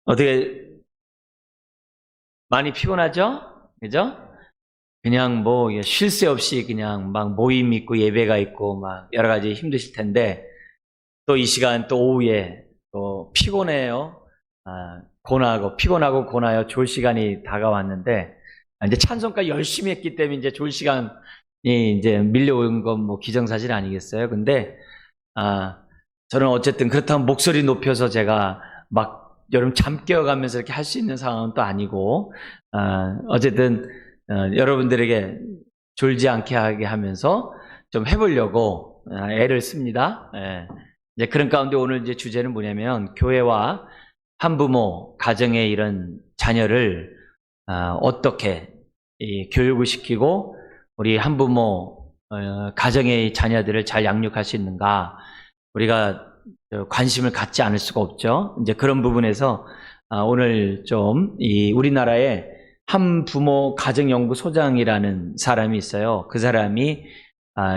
어떻게 많이 피곤하죠? 그죠? 그냥 뭐 쉴 새 없이 그냥 막 모임 있고 예배가 있고 막 여러 가지 힘드실 텐데 또 이 시간 또 오후에 또 피곤해요. 피곤하고 고나요. 졸 시간이 다가왔는데 이제 찬송가 열심히 했기 때문에 이제 졸 시간이 이제 밀려오는 건 뭐 기정사실 아니겠어요? 근데 저는 어쨌든 그렇다면 목소리 높여서 제가 막 여러분 잠 깨워가면서 이렇게 할 수 있는 상황은 또 아니고 어쨌든 여러분들에게 졸지 않게 하게 하면서 좀 해보려고 애를 씁니다. 예. 이제 그런 가운데 오늘 이제 주제는 뭐냐면 교회와 한부모 가정의 이런 자녀를 어떻게 교육을 시키고 우리 한부모 가정의 자녀들을 잘 양육할 수 있는가 우리가 관심을 갖지 않을 수가 없죠. 이제 그런 부분에서 오늘 좀 이 우리나라의 한부모 가정연구소장이라는 사람이 있어요. 그 사람이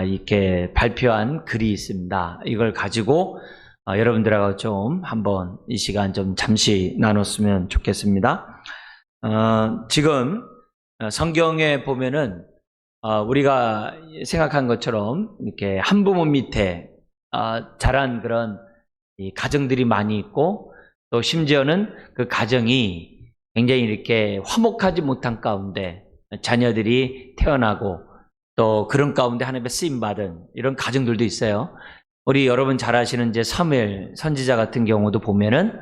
이렇게 발표한 글이 있습니다. 이걸 가지고 여러분들하고 좀 한번 이 시간 좀 잠시 나눴으면 좋겠습니다. 지금 성경에 보면은 우리가 생각한 것처럼 이렇게 한부모 밑에 자란 그런 이 가정들이 많이 있고 또 심지어는 그 가정이 굉장히 이렇게 화목하지 못한 가운데 자녀들이 태어나고 또 그런 가운데 하나님의 쓰임받은 이런 가정들도 있어요. 우리 여러분 잘 아시는 이제 사무엘 선지자 같은 경우도 보면은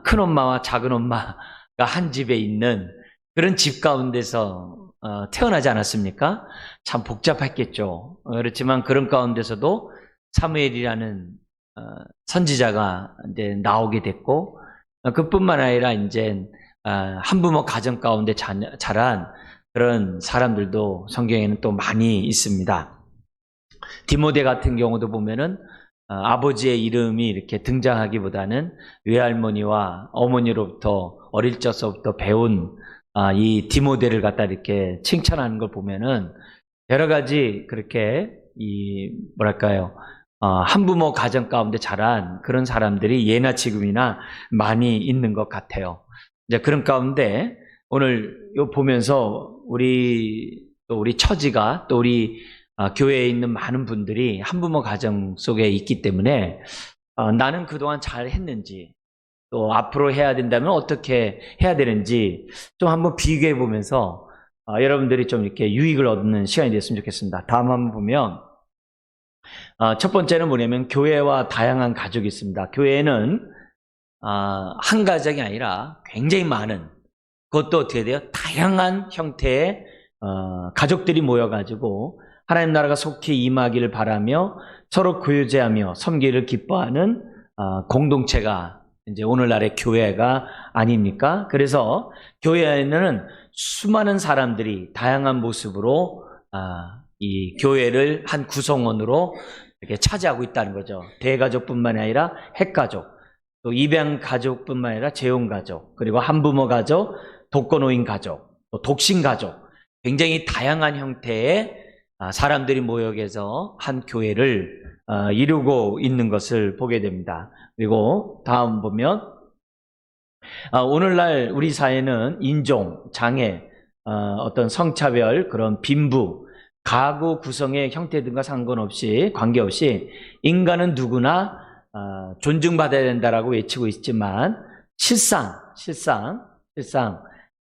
큰 엄마와 작은 엄마가 한 집에 있는 그런 집 가운데서 태어나지 않았습니까? 참 복잡했겠죠. 그렇지만 그런 가운데서도 사무엘이라는 선지자가 이제 나오게 됐고 그뿐만 아니라 이제 한부모 가정 가운데 자란 그런 사람들도 성경에는 또 많이 있습니다. 디모데 같은 경우도 보면은 아버지의 이름이 이렇게 등장하기보다는 외할머니와 어머니로부터 어릴 적서부터 배운 이 디모데를 갖다 이렇게 칭찬하는 걸 보면은 여러 가지 그렇게 뭐랄까요 한부모 가정 가운데 자란 그런 사람들이 예나 지금이나 많이 있는 것 같아요. 이제 그런 가운데 오늘 요 보면서 우리 처지가 또 우리 교회에 있는 많은 분들이 한부모 가정 속에 있기 때문에 나는 그동안 잘 했는지 또 앞으로 해야 된다면 어떻게 해야 되는지 좀 한번 비교해 보면서 여러분들이 좀 이렇게 유익을 얻는 시간이 됐으면 좋겠습니다. 다음 한번 보면 첫 번째는 뭐냐면 교회와 다양한 가족이 있습니다. 교회에는 한 가정이 아니라 굉장히 많은 그것도 어떻게 돼요? 다양한 형태의 가족들이 모여가지고 하나님 나라가 속히 임하기를 바라며 서로 구제하며 섬기를 기뻐하는 공동체가 이제 오늘날의 교회가 아닙니까? 그래서 교회에는 수많은 사람들이 다양한 모습으로 이 교회를 한 구성원으로 이렇게 차지하고 있다는 거죠. 대가족뿐만 아니라 핵가족, 또 입양 가족뿐만 아니라 재혼 가족, 그리고 한부모 가족, 독거노인 가족, 또 독신 가족, 굉장히 다양한 형태의 사람들이 모여서 한 교회를 이루고 있는 것을 보게 됩니다. 그리고 다음 보면 오늘날 우리 사회는 인종, 장애, 어떤 성차별, 그런 빈부, 가구 구성의 형태 등과 상관없이 관계없이 인간은 누구나 존중받아야 된다라고 외치고 있지만 실상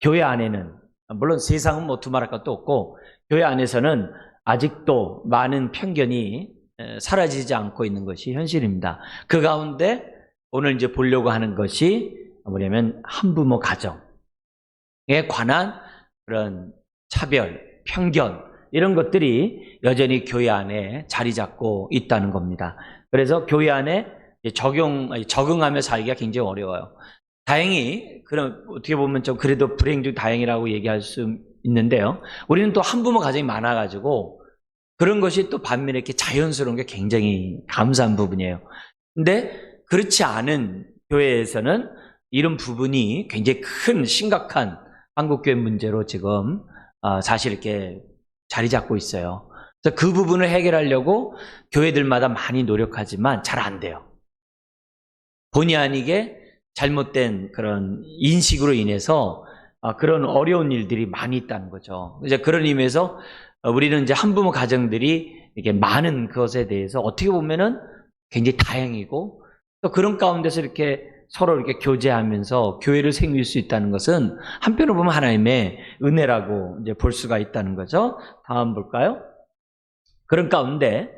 교회 안에는 물론 세상은 뭐 두말할 것도 없고 교회 안에서는 아직도 많은 편견이 사라지지 않고 있는 것이 현실입니다. 그 가운데 오늘 이제 보려고 하는 것이 뭐냐면 한부모 가정에 관한 그런 차별, 편견 이런 것들이 여전히 교회 안에 자리 잡고 있다는 겁니다. 그래서 교회 안에 적응하며 살기가 굉장히 어려워요. 다행히 그럼 어떻게 보면 좀 그래도 불행 중 다행이라고 얘기할 수 있는데요. 우리는 또 한부모 가정이 많아가지고 그런 것이 또 반면에 이렇게 자연스러운 게 굉장히 감사한 부분이에요. 근데 그렇지 않은 교회에서는 이런 부분이 굉장히 큰 심각한 한국교회 문제로 지금 사실 이렇게 자리 잡고 있어요. 그래서 그 부분을 해결하려고 교회들마다 많이 노력하지만 잘 안 돼요. 본의 아니게 잘못된 그런 인식으로 인해서 그런 어려운 일들이 많이 있다는 거죠. 이제 그런 의미에서 우리는 이제 한부모 가정들이 이렇게 많은 것에 대해서 어떻게 보면은 굉장히 다행이고 또 그런 가운데서 이렇게 서로 이렇게 교제하면서 교회를 생길 수 있다는 것은 한편으로 보면 하나님의 은혜라고 이제 볼 수가 있다는 거죠. 다음 볼까요? 그런 가운데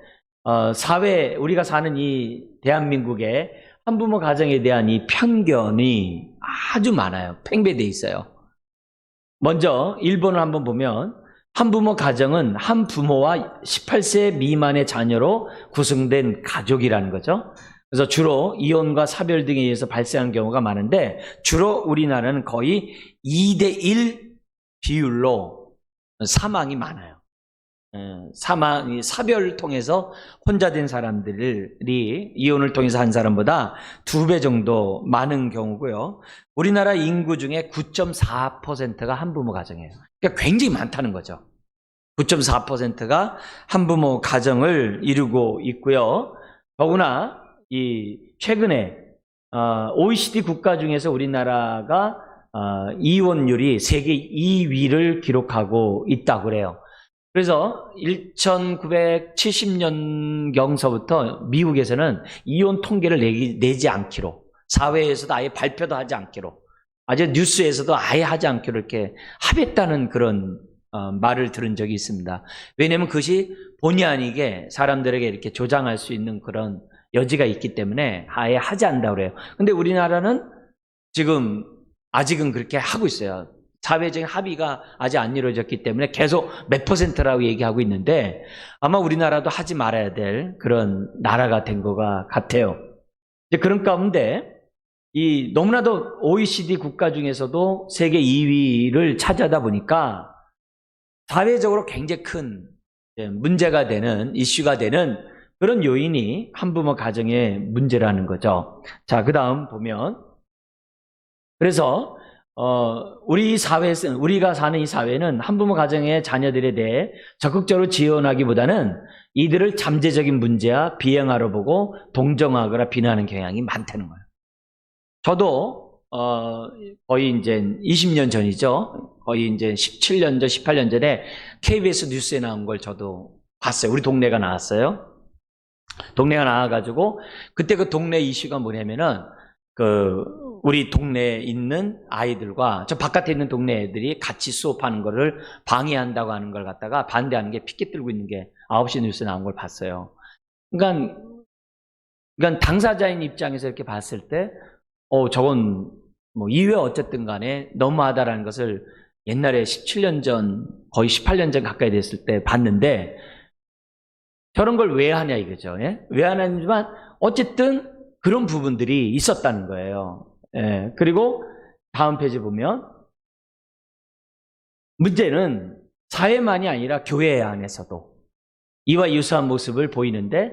사회 우리가 사는 이 대한민국의 한부모 가정에 대한 이 편견이 아주 많아요. 팽배돼 있어요. 먼저 일본을 한번 보면 한부모 가정은 한 부모와 18세 미만의 자녀로 구성된 가족이라는 거죠. 그래서 주로 이혼과 사별 등에 의해서 발생하는 경우가 많은데 주로 우리나라는 거의 2대1 비율로 사망이 많아요. 사별을 통해서 혼자 된 사람들이 이혼을 통해서 한 사람보다 2배 정도 많은 경우고요. 우리나라 인구 중에 9.4%가 한부모 가정이에요. 그러니까 굉장히 많다는 거죠. 9.4%가 한부모 가정을 이루고 있고요. 더구나 최근에 OECD 국가 중에서 우리나라가 이혼율이 세계 2위를 기록하고 있다고 그래요. 그래서 1970년경서부터 미국에서는 이혼 통계를 내지 않기로, 사회에서도 아예 발표도 하지 않기로, 아주 뉴스에서도 아예 하지 않기로 이렇게 합했다는 그런 말을 들은 적이 있습니다. 왜냐하면 그것이 본의 아니게 사람들에게 이렇게 조장할 수 있는 그런 여지가 있기 때문에 아예 하지 않는다고 그래요. 근데 우리나라는 지금 아직은 그렇게 하고 있어요. 사회적인 합의가 아직 안 이루어졌기 때문에 계속 몇 %라고 얘기하고 있는데 아마 우리나라도 하지 말아야 될 그런 나라가 된 것 같아요. 이제 그런 가운데 너무나도 OECD 국가 중에서도 세계 2위를 차지하다 보니까 사회적으로 굉장히 큰 문제가 되는, 이슈가 되는 그런 요인이 한부모 가정의 문제라는 거죠. 자, 그 다음 보면, 그래서 우리가 사는 이 사회는 한부모 가정의 자녀들에 대해 적극적으로 지원하기보다는 이들을 잠재적인 문제와 비행하러 보고 동정하거나 비난하는 경향이 많다는 거예요. 저도 거의 이제 20년 전이죠. 거의 이제 17년 전, 18년 전에 KBS 뉴스에 나온 걸 저도 봤어요. 우리 동네가 나왔어요. 동네가 나와가지고 그때 그 동네 이슈가 뭐냐면은 우리 동네에 있는 아이들과 저 바깥에 있는 동네 애들이 같이 수업하는 거를 방해한다고 하는 걸 갖다가 반대하는 게 피켓 들고 있는 게 9시 뉴스에 나온 걸 봤어요. 그러니까 당사자인 입장에서 이렇게 봤을 때 저건 뭐 이외 어쨌든 간에 너무하다라는 것을 옛날에 17년 전, 거의 18년 전 가까이 됐을 때 봤는데 저런 걸 왜 하냐 이거죠. 예? 왜 하냐지만 어쨌든 그런 부분들이 있었다는 거예요. 예. 그리고 다음 페이지 보면 문제는 사회만이 아니라 교회 안에서도 이와 유사한 모습을 보이는데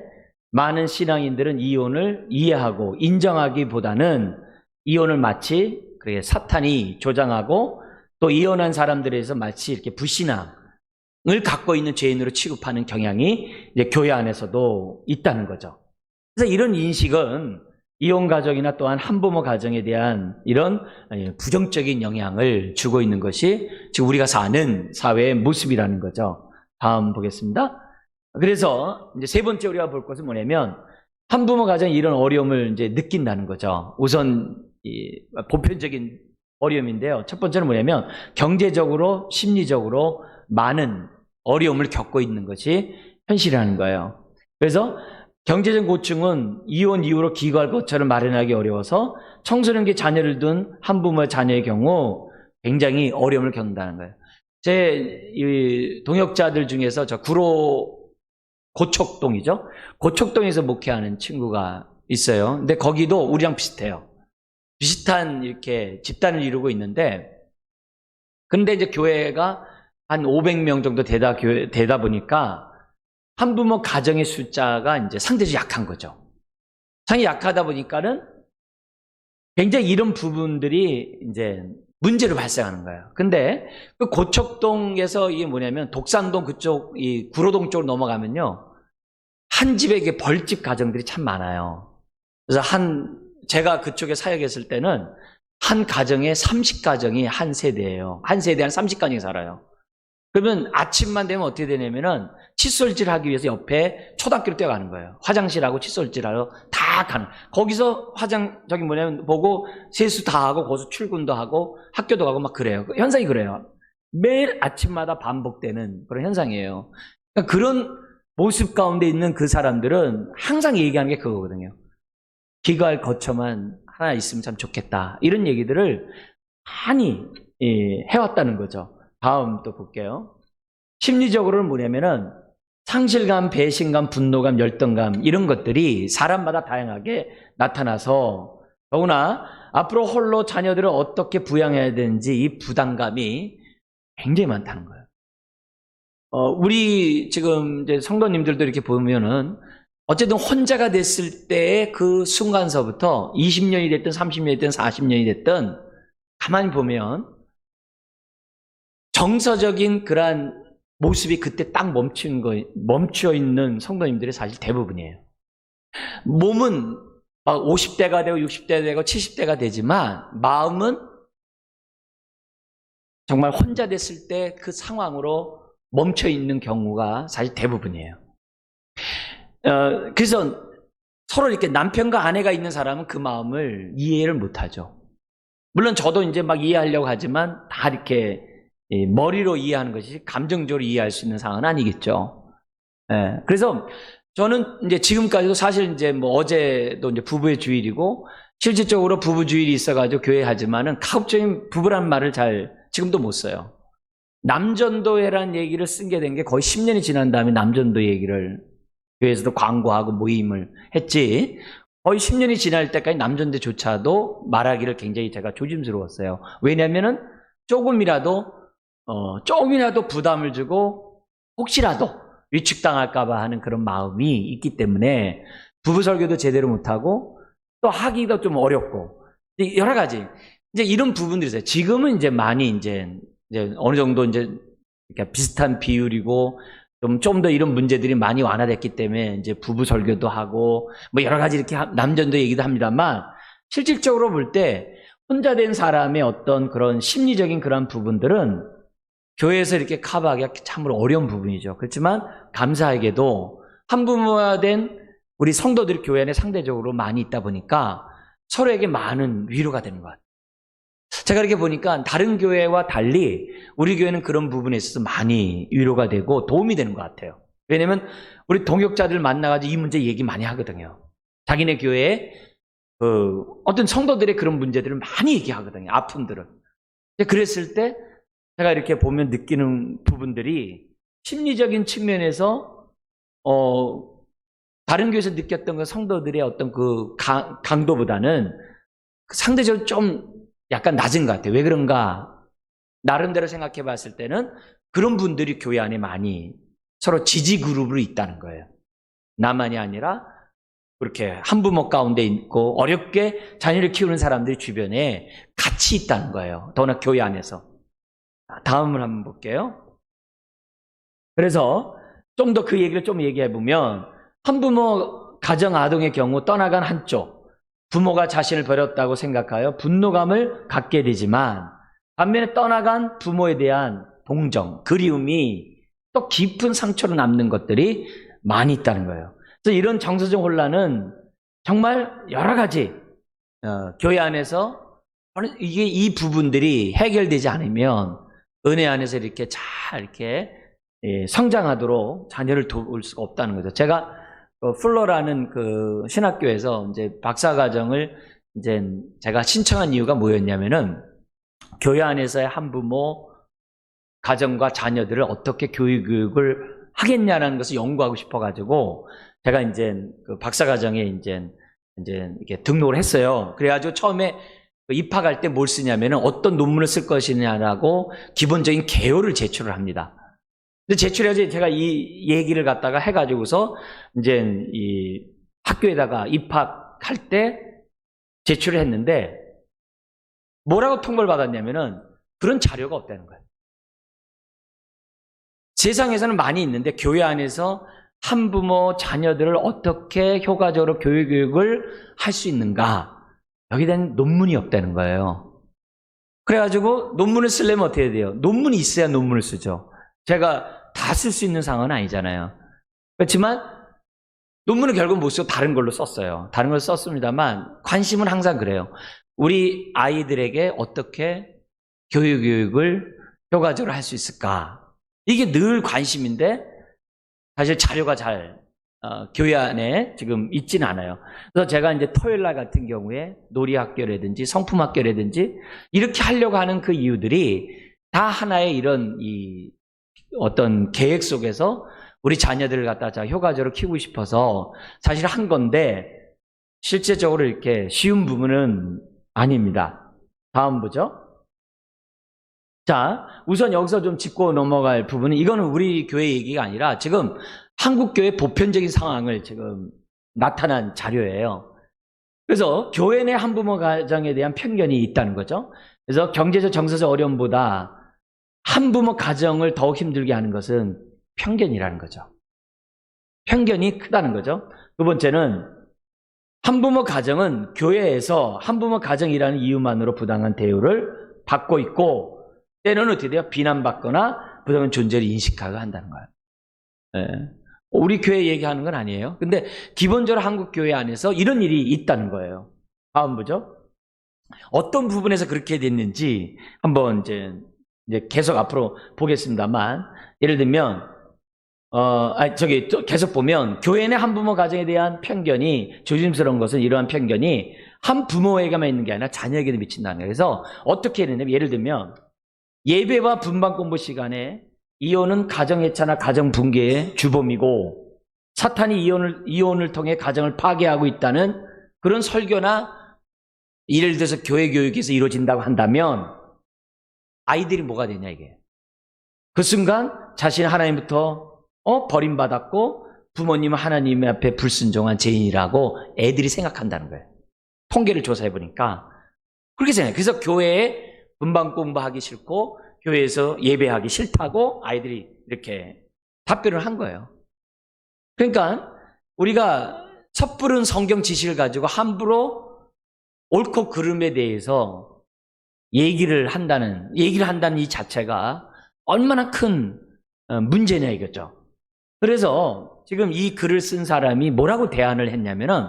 많은 신앙인들은 이혼을 이해하고 인정하기보다는 이혼을 마치 사탄이 조장하고 또 이혼한 사람들에서 마치 이렇게 불신앙을 갖고 있는 죄인으로 취급하는 경향이 이제 교회 안에서도 있다는 거죠. 그래서 이런 인식은 이혼 가정이나 또한 한부모 가정에 대한 이런 부정적인 영향을 주고 있는 것이 지금 우리가 사는 사회의 모습이라는 거죠. 다음 보겠습니다. 그래서 이제 세 번째 우리가 볼 것은 뭐냐면 한부모 가정이 이런 어려움을 이제 느낀다는 거죠. 우선 보편적인 어려움인데요. 첫 번째는 뭐냐면 경제적으로, 심리적으로 많은 어려움을 겪고 있는 것이 현실이라는 거예요. 그래서 경제적 고충은 이혼 이후로 기거할 것처럼 마련하기 어려워서 청소년기 자녀를 둔 한부모 자녀의 경우 굉장히 어려움을 겪는다는 거예요. 제 동역자들 중에서 저 고척동이죠. 고척동에서 목회하는 친구가 있어요. 근데 거기도 우리랑 비슷해요. 비슷한 이렇게 집단을 이루고 있는데, 근데 이제 교회가 한 500명 정도 되다 보니까 한부모 가정의 숫자가 이제 상대적으로 약한 거죠. 상당히 약하다 보니까는 굉장히 이런 부분들이 이제 문제로 발생하는 거예요. 근데 그 고척동에서 이게 뭐냐면 독산동 그쪽, 이 구로동 쪽으로 넘어가면요. 한 집에 이게 벌집 가정들이 참 많아요. 그래서 제가 그쪽에 사역했을 때는 한 가정에 30가정이 한 세대예요. 한 세대에 한 30가정이 살아요. 그러면 아침만 되면 어떻게 되냐면은 칫솔질 하기 위해서 옆에 초등학교로 뛰어가는 거예요. 화장실하고 칫솔질하러 다 가는. 거기서 저기 뭐냐면 보고 세수 다 하고 거기서 출근도 하고 학교도 가고 막 그래요. 현상이 그래요. 매일 아침마다 반복되는 그런 현상이에요. 그러니까 그런 모습 가운데 있는 그 사람들은 항상 얘기하는 게 그거거든요. 기거할 거처만 하나 있으면 참 좋겠다. 이런 얘기들을 많이 해왔다는 거죠. 다음 또 볼게요. 심리적으로는 뭐냐면은 상실감, 배신감, 분노감, 열등감 이런 것들이 사람마다 다양하게 나타나서 더구나 앞으로 홀로 자녀들을 어떻게 부양해야 되는지 이 부담감이 굉장히 많다는 거예요. 우리 지금 이제 성도님들도 이렇게 보면은 어쨌든 혼자가 됐을 때의 그 순간서부터 20년이 됐든 30년이 됐든 40년이 됐든 가만히 보면 정서적인 그러한 모습이 그때 딱 멈춰 있는 성도님들이 사실 대부분이에요. 몸은 막 50대가 되고 60대가 되고 70대가 되지만 마음은 정말 혼자 됐을 때 그 상황으로 멈춰 있는 경우가 사실 대부분이에요. 그래서 서로 이렇게 남편과 아내가 있는 사람은 그 마음을 이해를 못하죠. 물론 저도 이제 막 이해하려고 하지만 다 이렇게 머리로 이해하는 것이 감정적으로 이해할 수 있는 상황은 아니겠죠. 그래서 저는 이제 지금까지도 사실 이제 뭐 어제도 이제 부부의 주일이고 실질적으로 부부 주일이 있어가지고 교회 하지만은 가급적인 부부란 말을 잘 지금도 못 써요. 남전도회라는 얘기를 쓴게 된 게 거의 10년이 지난 다음에 남전도 얘기를 교회에서도 광고하고 모임을 했지 거의 10년이 지날 때까지 남전도조차도 말하기를 굉장히 제가 조심스러웠어요. 왜냐하면은 조금이라도 부담을 주고 혹시라도 위축당할까봐 하는 그런 마음이 있기 때문에 부부 설교도 제대로 못하고 또 하기도 좀 어렵고 여러 가지 이제 이런 부분들이 있어요. 지금은 이제 많이 이제 어느 정도 이제 비슷한 비율이고 좀 더 이런 문제들이 많이 완화됐기 때문에 이제 부부 설교도 하고 뭐 여러 가지 이렇게 남전도 얘기도 합니다만 실질적으로 볼 때 혼자 된 사람의 어떤 그런 심리적인 그런 부분들은 교회에서 이렇게 커버하기가 참으로 어려운 부분이죠. 그렇지만 감사하게도 한부모가 된 우리 성도들이 교회 안에 상대적으로 많이 있다 보니까 서로에게 많은 위로가 되는 것 같아요. 제가 이렇게 보니까 다른 교회와 달리 우리 교회는 그런 부분에 있어서 많이 위로가 되고 도움이 되는 것 같아요. 왜냐하면 우리 동역자들 만나가지고 이 문제 얘기 많이 하거든요. 자기네 교회에 어떤 성도들의 그런 문제들을 많이 얘기하거든요. 아픔들을. 그랬을 때 제가 이렇게 보면 느끼는 부분들이 심리적인 측면에서 다른 교회에서 느꼈던 그 성도들의 어떤 그 강도보다는 상대적으로 좀 약간 낮은 것 같아요. 왜 그런가? 나름대로 생각해 봤을 때는 그런 분들이 교회 안에 많이 서로 지지 그룹으로 있다는 거예요. 나만이 아니라 그렇게 한부모 가운데 있고 어렵게 자녀를 키우는 사람들이 주변에 같이 있다는 거예요. 더구나 교회 안에서. 다음을 한번 볼게요. 그래서 좀 더 그 얘기를 좀 얘기해 보면 한부모 가정 아동의 경우 떠나간 한쪽 부모가 자신을 버렸다고 생각하여 분노감을 갖게 되지만 반면에 떠나간 부모에 대한 동정, 그리움이 또 깊은 상처로 남는 것들이 많이 있다는 거예요. 그래서 이런 정서적 혼란은 정말 여러 가지 교회 안에서 이 부분들이 해결되지 않으면 은혜 안에서 이렇게 잘 이렇게 성장하도록 자녀를 도울 수가 없다는 거죠. 제가 플러라는 그 신학교에서 이제 박사과정을 이제 제가 신청한 이유가 뭐였냐면은 교회 안에서의 한부모 가정과 자녀들을 어떻게 교육을 하겠냐라는 것을 연구하고 싶어가지고 제가 이제 그 박사과정에 이제 이렇게 등록을 했어요. 그래가지고 처음에 입학할 때 뭘 쓰냐면은 어떤 논문을 쓸 것이냐라고 기본적인 개요를 제출을 합니다. 근데 제출해야지 제가 이 얘기를 갖다가 해가지고서 이제 이 학교에다가 입학할 때 제출을 했는데 뭐라고 통보를 받았냐면은 그런 자료가 없다는 거예요. 세상에서는 많이 있는데 교회 안에서 한부모 자녀들을 어떻게 효과적으로 교육을 할 수 있는가 여기에 대한 논문이 없다는 거예요. 그래가지고 논문을 쓰려면 어떻게 해야 돼요? 논문이 있어야 논문을 쓰죠. 제가 다 쓸 수 있는 상황은 아니잖아요. 그렇지만 논문은 결국 못 쓰고 다른 걸로 썼어요. 다른 걸 썼습니다만 관심은 항상 그래요. 우리 아이들에게 어떻게 교육을 효과적으로 할 수 있을까? 이게 늘 관심인데 사실 자료가 잘 교회 안에 지금 있지는 않아요. 그래서 제가 이제 토요일 날 같은 경우에 놀이학교라든지 성품학교라든지 이렇게 하려고 하는 그 이유들이 다 하나의 이런 이 어떤 계획 속에서 우리 자녀들을 갖다 효과적으로 키우고 싶어서 사실 한 건데 실제적으로 이렇게 쉬운 부분은 아닙니다. 다음 보죠. 자, 우선 여기서 좀 짚고 넘어갈 부분은 이거는 우리 교회 얘기가 아니라 지금 한국 교회 보편적인 상황을 지금 나타난 자료예요. 그래서 교회 내 한부모 가정에 대한 편견이 있다는 거죠. 그래서 경제적 정서적 어려움보다 한부모 가정을 더욱 힘들게 하는 것은 편견이라는 거죠. 편견이 크다는 거죠. 두 번째는 한부모 가정은 교회에서 한부모 가정이라는 이유만으로 부당한 대우를 받고 있고 때로는 어떻게 돼요? 비난받거나 부당한 존재를 인식하고 한다는 거예요. 네. 우리 교회 얘기하는 건 아니에요. 근데 기본적으로 한국 교회 안에서 이런 일이 있다는 거예요. 다음 보죠. 어떤 부분에서 그렇게 됐는지 한번 이제 계속 앞으로 보겠습니다만 예를 들면 계속 보면 교회 내 한부모 가정에 대한 편견이 조심스러운 것은 이러한 편견이 한 부모에게만 있는 게 아니라 자녀에게도 미친다는 거예요. 그래서 어떻게 했냐면 예를 들면 예배와 분반 공부 시간에 이혼은 가정해체나 가정 붕괴의 주범이고 사탄이 이혼을 통해 가정을 파괴하고 있다는 그런 설교나 예를 들어서 교회 교육에서 이루어진다고 한다면 아이들이 뭐가 되냐 이게. 그 순간 자신 하나님부터 버림받았고 부모님은 하나님 앞에 불순종한 죄인이라고 애들이 생각한다는 거예요. 통계를 조사해 보니까 그렇게 생각해요. 그래서 교회에 분반 공부하기 싫고 교회에서 예배하기 싫다고 아이들이 이렇게 답변을 한 거예요. 그러니까 우리가 섣부른 성경 지식을 가지고 함부로 옳고 그름에 대해서 얘기를 한다는 이 자체가 얼마나 큰 문제냐 이거죠. 그래서 지금 이 글을 쓴 사람이 뭐라고 대안을 했냐면은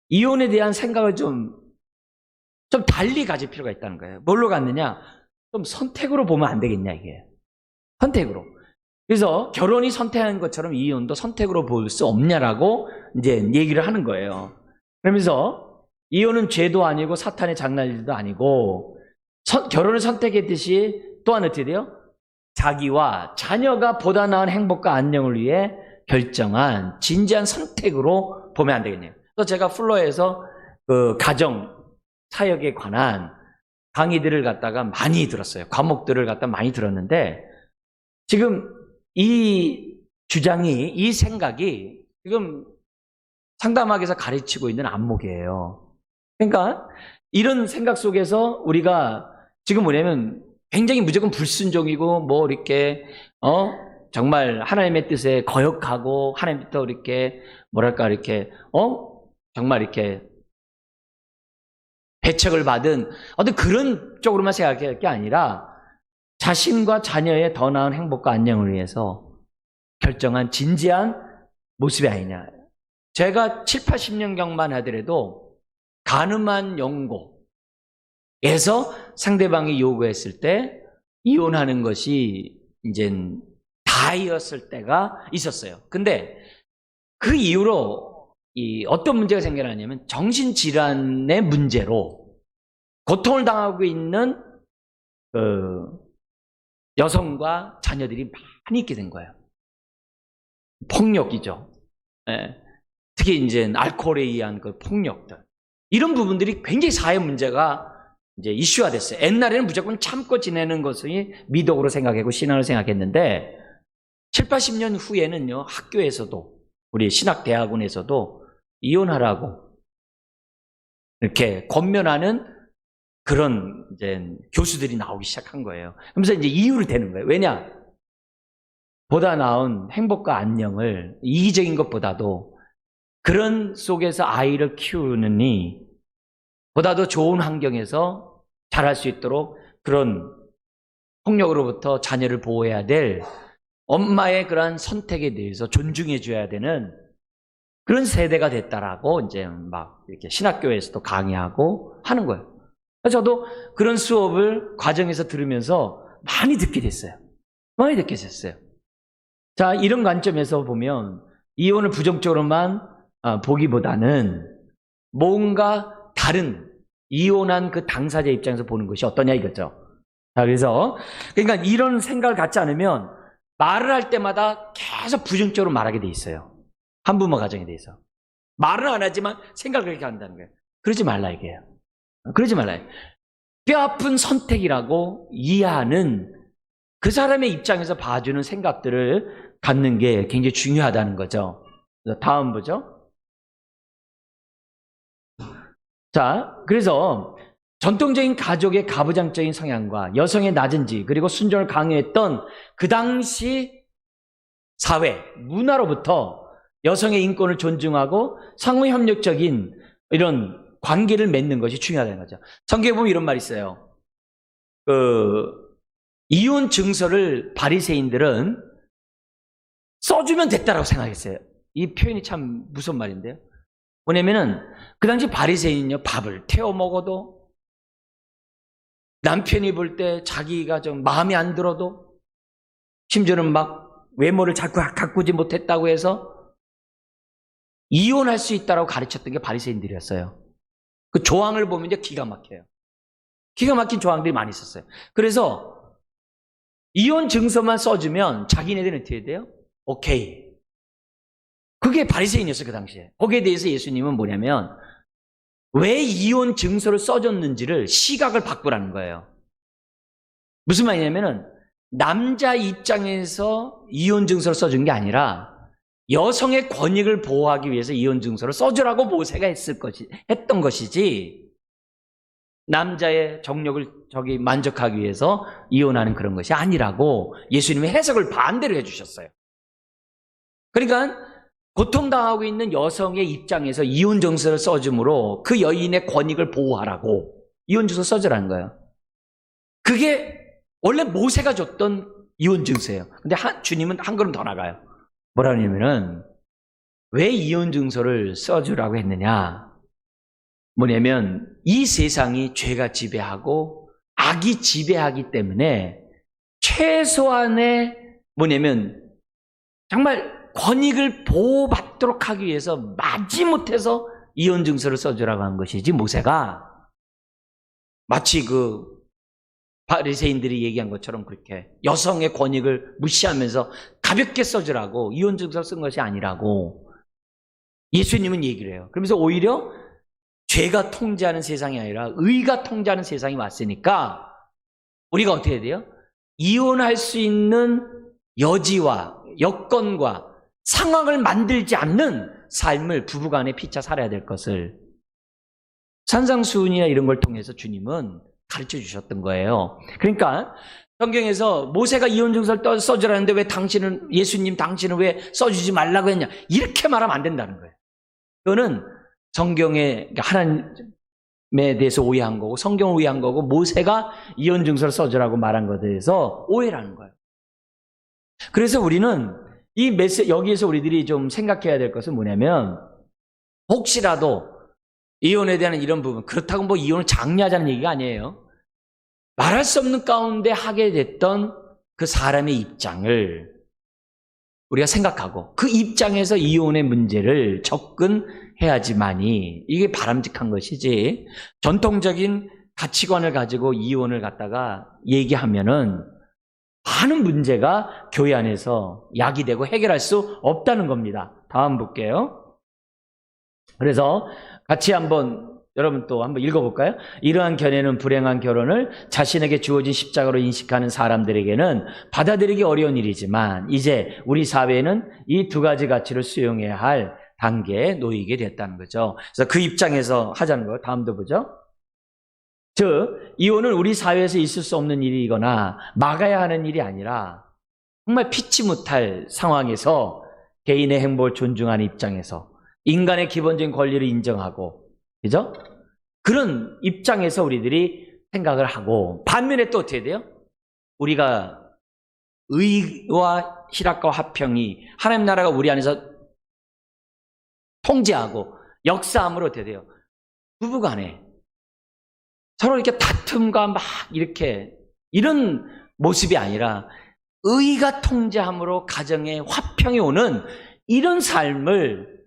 이혼에 대한 생각을 좀 달리 가질 필요가 있다는 거예요. 뭘로 갔느냐? 좀 선택으로 보면 안 되겠냐 이게. 선택으로. 그래서 결혼이 선택한 것처럼 이혼도 선택으로 볼 수 없냐라고 이제 얘기를 하는 거예요. 그러면서 이혼은 죄도 아니고 사탄의 장난일도 아니고 결혼을 선택했듯이 또한 어떻게 돼요? 자기와 자녀가 보다 나은 행복과 안녕을 위해 결정한 진지한 선택으로 보면 안 되겠네요. 그래서 제가 플로에서 그 가정 사역에 관한 강의들을 갖다가 많이 들었어요. 과목들을 갖다 많이 들었는데 지금 이 주장이 이 생각이 지금 상담학에서 가르치고 있는 안목이에요. 그러니까 이런 생각 속에서 우리가 지금 뭐냐면 굉장히 무조건 불순종이고 뭐 이렇게 정말 하나님의 뜻에 거역하고 하나님부터 이렇게 뭐랄까 이렇게 정말 이렇게 배척을 받은 어떤 그런 쪽으로만 생각할 게 아니라 자신과 자녀의 더 나은 행복과 안녕을 위해서 결정한 진지한 모습이 아니냐. 제가 7, 80년경만 하더라도 가늠한 연고에서 상대방이 요구했을 때 이혼하는 것이 이제 다이었을 때가 있었어요. 근데 그 이후로 어떤 문제가 생겨나냐면 정신질환의 문제로 고통을 당하고 있는 여성과 자녀들이 많이 있게 된 거예요. 폭력이죠. 예. 특히 이제 알코올에 의한 그 폭력들. 이런 부분들이 굉장히 사회 문제가 이제 이슈화 됐어요. 옛날에는 무조건 참고 지내는 것이 미덕으로 생각하고 신앙을 생각했는데 7, 80년 후에는요, 학교에서도 우리 신학대학원에서도 이혼하라고 이렇게 권면하는 그런 이제 교수들이 나오기 시작한 거예요. 그러면서 이제 이유를 대는 거예요. 왜냐? 보다 나은 행복과 안녕을 이기적인 것보다도 그런 속에서 아이를 키우느니 보다 더 좋은 환경에서 자랄 수 있도록 그런 폭력으로부터 자녀를 보호해야 될 엄마의 그러한 선택에 대해서 존중해 줘야 되는 그런 세대가 됐다라고 이제 막 이렇게 신학교에서도 강의하고 하는 거예요. 저도 그런 수업을 과정에서 들으면서 많이 듣게 됐어요. 많이 듣게 됐어요. 자, 이런 관점에서 보면 이혼을 부정적으로만 보기보다는 뭔가 다른 이혼한 그 당사자 입장에서 보는 것이 어떠냐 이거죠. 자, 그러니까 이런 생각을 갖지 않으면 말을 할 때마다 계속 부정적으로 말하게 돼 있어요. 한부모 가정에 대해서. 말은 안 하지만 생각을 그렇게 한다는 거예요. 그러지 말라 이게요. 그러지 말아요. 뼈아픈 선택이라고 이해하는 그 사람의 입장에서 봐주는 생각들을 갖는 게 굉장히 중요하다는 거죠. 다음 보죠. 자, 그래서 전통적인 가족의 가부장적인 성향과 여성의 낮은지 그리고 순종을 강요했던 그 당시 사회, 문화로부터 여성의 인권을 존중하고 상호협력적인 이런 관계를 맺는 것이 중요하다는 거죠. 성경에 보면 이런 말이 있어요. 이혼 증서를 바리새인들은 써주면 됐다라고 생각했어요. 이 표현이 참 무서운 말인데요. 뭐냐면은 그 당시 바리새인은요, 밥을 태워 먹어도 남편이 볼 때 자기가 좀 마음에 안 들어도 심지어는 막 외모를 자꾸 가꾸지 못했다고 해서 이혼할 수 있다라고 가르쳤던 게 바리새인들이었어요. 그 조항을 보면 이제 기가 막혀요. 기가 막힌 조항들이 많이 있었어요. 그래서 이혼 증서만 써주면 자기네들은 어떻게 돼요? 오케이. 그게 바리새인이었어요, 그 당시에. 거기에 대해서 예수님은 뭐냐면 왜 이혼 증서를 써줬는지를 시각을 바꾸라는 거예요. 무슨 말이냐면은 남자 입장에서 이혼 증서를 써준 게 아니라 여성의 권익을 보호하기 위해서 이혼 증서를 써주라고 모세가 했던 것이지 남자의 정욕을 만족하기 위해서 이혼하는 그런 것이 아니라고 예수님의 해석을 반대로 해주셨어요. 그러니까 고통당하고 있는 여성의 입장에서 이혼 증서를 써줌으로 그 여인의 권익을 보호하라고 이혼 증서 써주라는 거예요. 그게 원래 모세가 줬던 이혼 증서예요. 근데 주님은 한 걸음 더 나가요. 뭐라냐면은 왜 이혼 증서를 써주라고 했느냐? 뭐냐면 이 세상이 죄가 지배하고 악이 지배하기 때문에 최소한의 뭐냐면 정말 권익을 보호받도록 하기 위해서 마지못해서 이혼 증서를 써주라고 한 것이지 모세가 마치 그 바리새인들이 얘기한 것처럼 그렇게 여성의 권익을 무시하면서 가볍게 써주라고 이혼 증서를 쓴 것이 아니라고 예수님은 얘기를 해요. 그러면서 오히려 죄가 통제하는 세상이 아니라 의가 통제하는 세상이 왔으니까 우리가 어떻게 해야 돼요? 이혼할 수 있는 여지와 여건과 상황을 만들지 않는 삶을 부부간에 피차 살아야 될 것을 산상수훈이나 이런 걸 통해서 주님은 가르쳐 주셨던 거예요. 그러니까 성경에서 모세가 이혼 증서를 써주라는데 왜 예수님 왜 써주지 말라고 했냐 이렇게 말하면 안 된다는 거예요. 이거는 성경에 하나님에 대해서 오해한 거고 성경을 오해한 거고 모세가 이혼 증서를 써주라고 말한 것에 대해서 오해라는 거예요. 그래서 우리는 여기에서 우리들이 좀 생각해야 될 것은 뭐냐면 혹시라도 이혼에 대한 이런 부분, 그렇다고 뭐 이혼을 장려하자는 얘기가 아니에요. 말할 수 없는 가운데 하게 됐던 그 사람의 입장을 우리가 생각하고 그 입장에서 이혼의 문제를 접근해야지만이 이게 바람직한 것이지 전통적인 가치관을 가지고 이혼을 갖다가 얘기하면은 많은 문제가 교회 안에서 야기되고 해결할 수 없다는 겁니다. 다음 볼게요. 그래서 같이 여러분 또 한번 읽어볼까요? 이러한 견해는 불행한 결혼을 자신에게 주어진 십자가로 인식하는 사람들에게는 받아들이기 어려운 일이지만 이제 우리 사회에는 이 두 가지 가치를 수용해야 할 단계에 놓이게 됐다는 거죠. 그래서 그 입장에서 하자는 거예요. 다음도 보죠. 즉 이혼은 우리 사회에서 있을 수 없는 일이거나 막아야 하는 일이 아니라 정말 피치 못할 상황에서 개인의 행복을 존중하는 입장에서 인간의 기본적인 권리를 인정하고, 그죠? 그런 입장에서 우리들이 생각을 하고, 반면에 또 어떻게 돼요? 우리가 의와 희락과 화평이 하나님 나라가 우리 안에서 통제하고 역사함으로 어떻게 돼요? 부부간에 서로 이렇게 다툼과 막 이렇게 이런 모습이 아니라 의가 통제함으로 가정에 화평이 오는 이런 삶을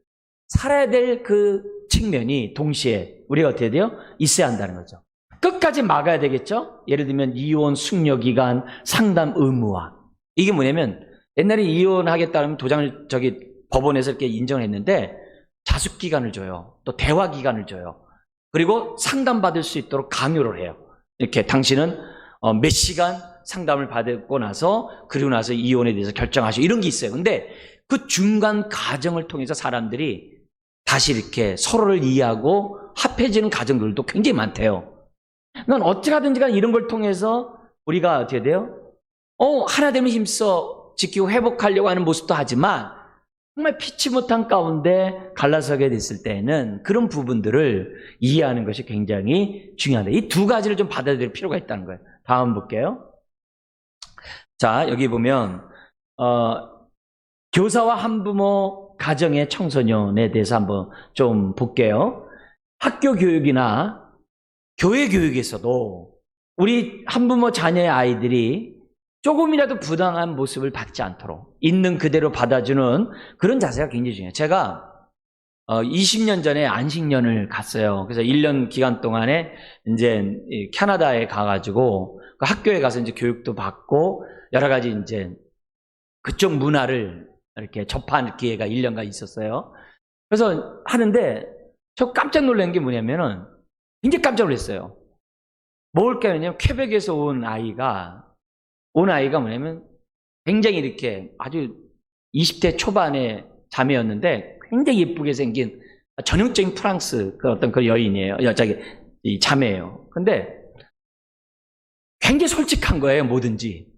살아야 될 그 측면이 동시에 우리가 어떻게 돼요? 있어야 한다는 거죠. 끝까지 막아야 되겠죠? 예를 들면 이혼 숙려기간 상담 의무화. 이게 뭐냐면 옛날에 이혼하겠다면 도장을 법원에서 이렇게 인정을 했는데 자숙기간을 줘요. 또 대화기간을 줘요. 그리고 상담받을 수 있도록 강요를 해요. 이렇게 당신은 몇 시간 상담을 받고 나서 그리고 나서 이혼에 대해서 결정하시고 이런 게 있어요. 근데 그 중간 과정을 통해서 사람들이 다시 이렇게 서로를 이해하고 합해지는 가정들도 굉장히 많대요. 넌 어떻게 하든지 간 이런 걸 통해서 우리가 어떻게 돼요? 하나 되면 힘써 지키고 회복하려고 하는 모습도 하지만 정말 피치 못한 가운데 갈라서게 됐을 때에는 그런 부분들을 이해하는 것이 굉장히 중요하다. 이 두 가지를 좀 받아들일 필요가 있다는 거예요. 다음 볼게요. 자, 여기 보면 교사와 한부모 가정의 청소년에 대해서 한번 좀 볼게요. 학교 교육이나 교회 교육에서도 우리 한부모 자녀의 아이들이 조금이라도 부당한 모습을 받지 않도록 있는 그대로 받아주는 그런 자세가 굉장히 중요해요. 제가 20년 전에 안식년을 갔어요. 그래서 1년 기간 동안에 이제 캐나다에 가가지고 그 학교에 가서 이제 교육도 받고 여러 가지 이제 그쪽 문화를 이렇게 접한 기회가 1년간 있었어요. 그래서 하는데 저 깜짝 놀란 게 뭐냐면은 굉장히 깜짝 놀랐어요. 뭘까요? 퀘벡에서 온 아이가 뭐냐면 굉장히 이렇게 아주 20대 초반의 자매였는데 굉장히 예쁘게 생긴 전형적인 프랑스 그 어떤 그 여인이에요. 이 자매예요. 근데 굉장히 솔직한 거예요. 뭐든지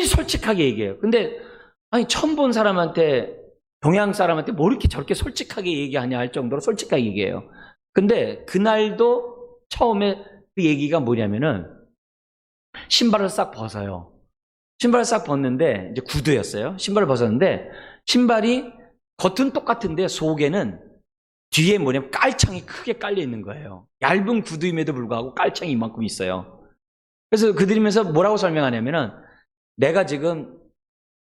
솔직하게 얘기해요. 근데 아니 처음 본 사람한테 동양 사람한테 뭐 이렇게 저렇게 솔직하게 얘기하냐 할 정도로 솔직하게 얘기해요. 근데 그날도 처음에 그 얘기가 뭐냐면은 신발을 싹 벗어요. 신발을 싹 벗는데 이제 구두였어요. 신발을 벗었는데 신발이 겉은 똑같은데 속에는 뒤에 뭐냐면 깔창이 크게 깔려 있는 거예요. 얇은 구두임에도 불구하고 깔창이 이만큼 있어요. 그래서 그들이면서 뭐라고 설명하냐면은 내가 지금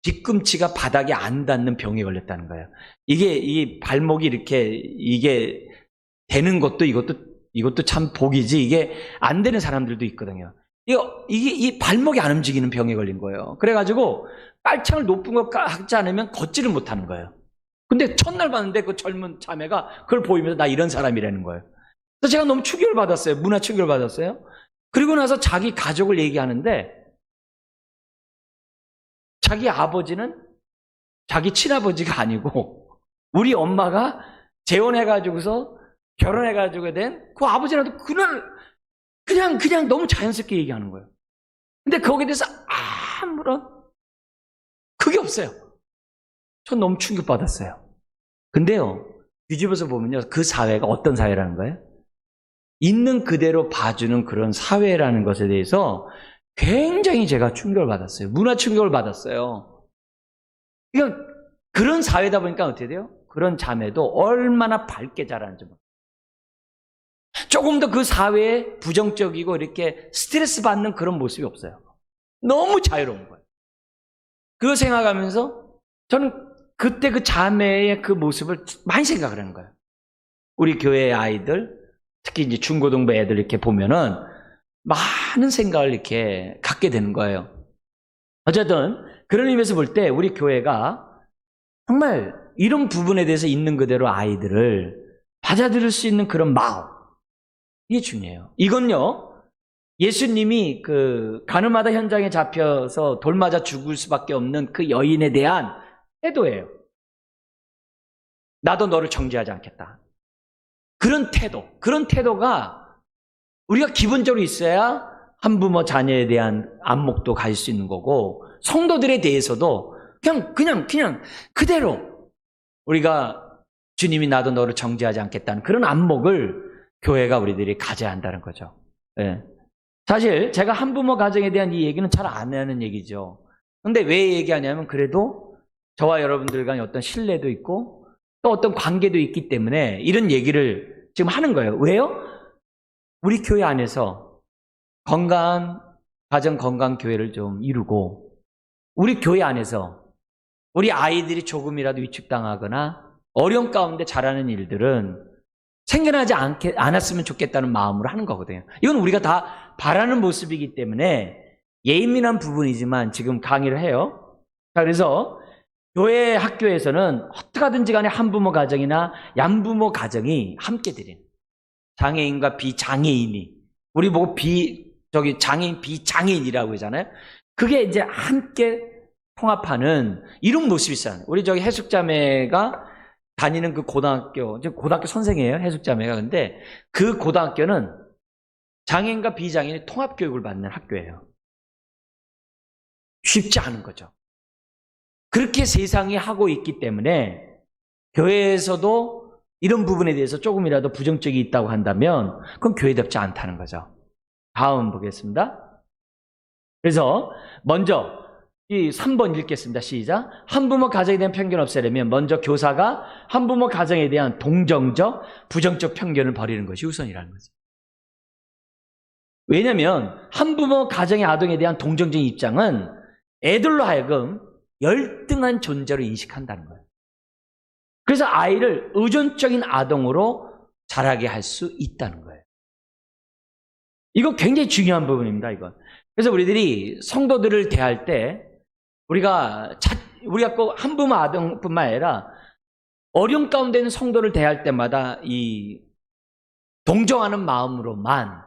뒤꿈치가 바닥에 안 닿는 병에 걸렸다는 거예요. 이 발목이 이게 되는 것도 이것도 참 복이지 이게 안 되는 사람들도 있거든요. 이 발목이 안 움직이는 병에 걸린 거예요. 그래가지고 깔창을 높은 거 하지 않으면 걷지를 못하는 거예요. 근데 첫날 봤는데 그 젊은 자매가 그걸 보이면서 나 이런 사람이라는 거예요. 그래서 제가 너무 충격을 받았어요. 문화 충격을 받았어요. 그리고 나서 자기 가족을 얘기하는데 자기 아버지는 자기 친아버지가 아니고 우리 엄마가 재혼해가지고서 결혼해가지고 된 그 아버지라도 그날 그냥 너무 자연스럽게 얘기하는 거예요. 근데 거기에 대해서 아무런 그게 없어요. 전 너무 충격받았어요. 근데요, 뒤집어서 보면요, 그 사회가 어떤 사회라는 거예요? 있는 그대로 봐주는 그런 사회라는 것에 대해서 굉장히 제가 충격을 받았어요. 문화 충격을 받았어요. 그러니까 그런 사회다 보니까 어떻게 돼요? 그런 자매도 얼마나 밝게 자라는지 몰라요. 조금 더 그 사회에 부정적이고 이렇게 스트레스 받는 그런 모습이 없어요. 너무 자유로운 거예요. 그거 생각하면서 저는 그때 그 자매의 그 모습을 많이 생각을 하는 거예요. 우리 교회의 아이들, 특히 이제 중고등부 애들 이렇게 보면은 많은 생각을 이렇게 갖게 되는 거예요. 어쨌든 그런 의미에서 볼 때 우리 교회가 정말 이런 부분에 대해서 있는 그대로 아이들을 받아들일 수 있는 그런 마음, 이게 중요해요. 이건요, 예수님이 그 가늠하다 현장에 잡혀서 돌 맞아 죽을 수밖에 없는 그 여인에 대한 태도예요. 나도 너를 정죄하지 않겠다. 그런 태도가 우리가 기본적으로 있어야 한부모 자녀에 대한 안목도 가질 수 있는 거고, 성도들에 대해서도 그냥 그대로 우리가 주님이 나도 너를 정죄하지 않겠다는 그런 안목을 교회가 우리들이 가져야 한다는 거죠. 예. 사실 제가 한부모 가정에 대한 이 얘기는 잘 안 하는 얘기죠. 근데 왜 얘기하냐면 그래도 저와 여러분들 간에 어떤 신뢰도 있고 또 어떤 관계도 있기 때문에 이런 얘기를 지금 하는 거예요. 왜요? 우리 교회 안에서 건강한 가정 건강 교회를 좀 이루고 우리 교회 안에서 우리 아이들이 조금이라도 위축당하거나 어려움 가운데 자라는 일들은 생겨나지 않았으면 좋겠다는 마음으로 하는 거거든요. 이건 우리가 다 바라는 모습이기 때문에 예민한 부분이지만 지금 강의를 해요. 자, 그래서 교회 학교에서는 어떻게 하든지 간에 한부모 가정이나 양부모 가정이 함께 드리는 장애인과 비장애인이 우리 보고 장애인 비장애인이라고 하잖아요. 그게 이제 함께 통합하는 이런 모습이 있어요. 우리 저기 해숙자매가 다니는 그 고등학교 선생이에요. 해숙자매가. 근데 그 고등학교는 장애인과 비장애인이 통합교육을 받는 학교예요. 쉽지 않은 거죠. 그렇게 세상이 하고 있기 때문에 교회에서도 이런 부분에 대해서 조금이라도 부정적이 있다고 한다면 그건 교회답지 않다는 거죠. 다음 보겠습니다. 그래서 먼저 이 3번 읽겠습니다. 시작. 한부모 가정에 대한 편견 없애려면 먼저 교사가 한부모 가정에 대한 동정적, 부정적 편견을 버리는 것이 우선이라는 거죠. 왜냐하면 한부모 가정의 아동에 대한 동정적인 입장은 애들로 하여금 열등한 존재로 인식한다는 거예요. 그래서 아이를 의존적인 아동으로 자라게 할 수 있다는 거예요. 이거 굉장히 중요한 부분입니다. 이건. 그래서 우리들이 성도들을 대할 때 우리가 꼭 한부모 아동뿐만 아니라 어려움 가운데 있는 성도를 대할 때마다 이 동정하는 마음으로만